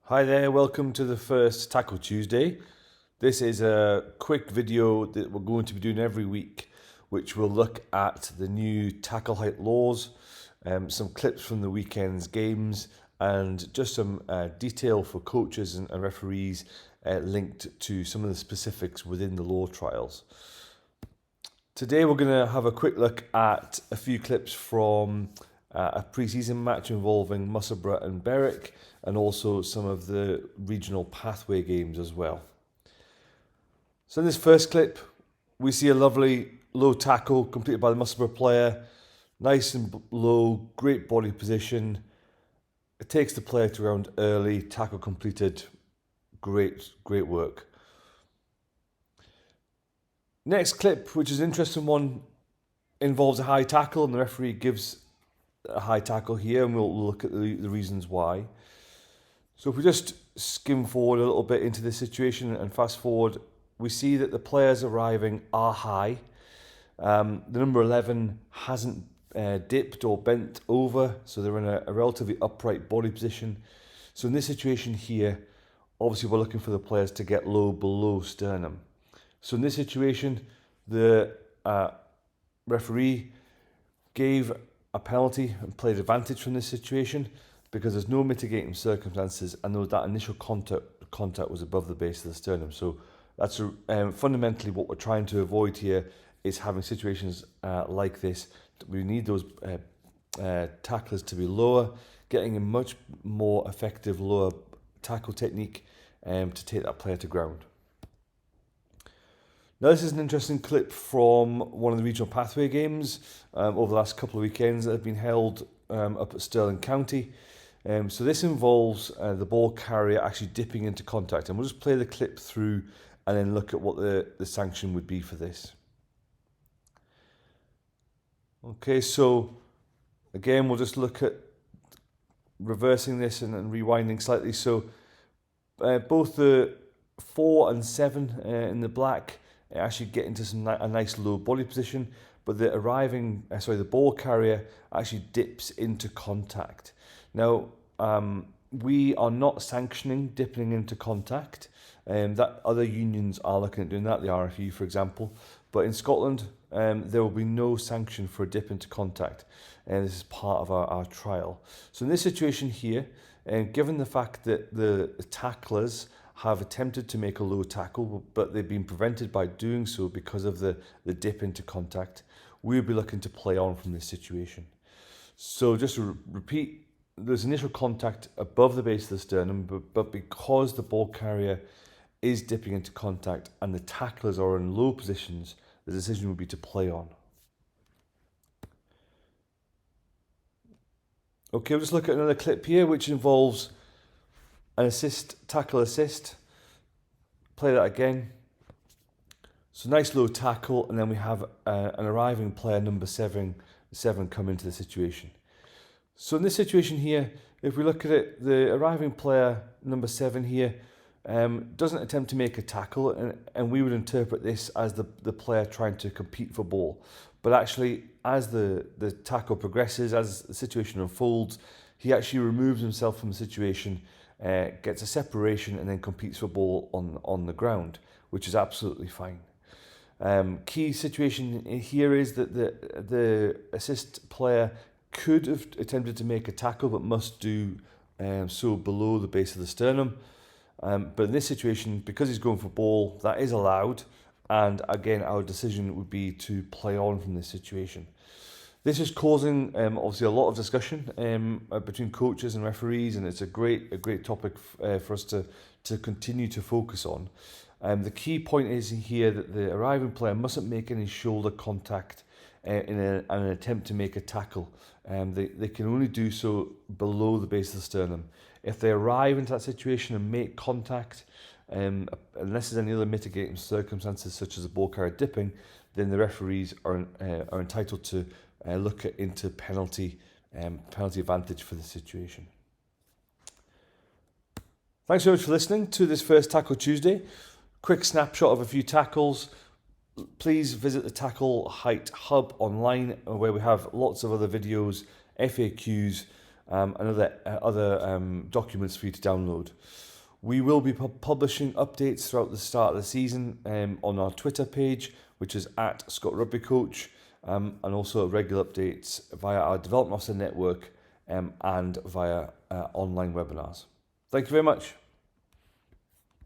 Hi there, welcome to the first Tackle Tuesday. This is a quick video that we're going to be doing every week, which will look at the new tackle height laws, some clips from the weekend's games, and just some detail for coaches and referees linked to some of the specifics within the law trials. Today we're going to have a quick look at a few clips from a pre-season match involving Musselburgh and Berwick, and also some of the regional pathway games as well. So in this first clip, we see a lovely low tackle completed by the Musselburgh player. Nice and low, great body position. It takes the player to ground early, tackle completed. Great work. Next clip, which is an interesting one, involves a high tackle, and the referee gives a high tackle here, and we'll look at the reasons why. So if we just skim forward a little bit into this situation and fast forward, we see that the players arriving are high. The number 11 hasn't dipped or bent over, so they're in a relatively upright body position. So in this situation here, obviously we're looking for the players to get low below sternum. So in this situation, the referee gave a penalty and played advantage from this situation because there's no mitigating circumstances, and that initial contact was above the base of the sternum. So that's fundamentally what we're trying to avoid here, is having situations like this. We need those tacklers to be lower, getting a much more effective lower tackle technique to take that player to ground. Now this is an interesting clip from one of the regional pathway games over the last couple of weekends that have been held up at Stirling County. So this involves the ball carrier actually dipping into contact, and we'll just play the clip through and then look at what the sanction would be for this. Okay, so again we'll just look at reversing this and rewinding slightly. So both the 4 and 7 in the black actually get into a nice low body position, but the ball carrier actually dips into contact. Now, we are not sanctioning dipping into contact, that other unions are looking at doing that, the RFU for example, but in Scotland there will be no sanction for a dip into contact, and this is part of our trial. So in this situation here, given the fact that the tacklers have attempted to make a low tackle, but they've been prevented by doing so because of the dip into contact, we'll be looking to play on from this situation. So just to repeat, there's initial contact above the base of the sternum, but because the ball carrier is dipping into contact and the tacklers are in low positions, the decision would be to play on. Okay, we'll just look at another clip here, which involves an tackle assist. Play that again. So nice low tackle, and then we have an arriving player, number 7 come into the situation. So in this situation here, if we look at it, the arriving player, number 7 here, doesn't attempt to make a tackle, and we would interpret this as the player trying to compete for ball. But actually, as the tackle progresses, as the situation unfolds, he actually removes himself from the situation, gets a separation, and then competes for ball on the ground, which is absolutely fine. Key situation here is that the assist player could have attempted to make a tackle, but must do so below the base of the sternum. But in this situation, because he's going for ball, that is allowed, and again our decision would be to play on from this situation. This is causing obviously a lot of discussion between coaches and referees, and it's a great topic for us to continue to focus on. The key point is here that the arriving player mustn't make any shoulder contact in an attempt to make a tackle. They can only do so below the base of the sternum. If they arrive into that situation and make contact, unless there's any other mitigating circumstances such as the ball carrier dipping, then the referees are entitled to look into penalty advantage for the situation. Thanks very much for listening to this first Tackle Tuesday. Quick snapshot of a few tackles. Please visit the Tackle Height Hub online, where we have lots of other videos, FAQs, and other documents for you to download. We will be publishing updates throughout the start of the season on our Twitter page, which is at Scott Rugby Coach, and also regular updates via our Development Officer Network and via online webinars. Thank you very much.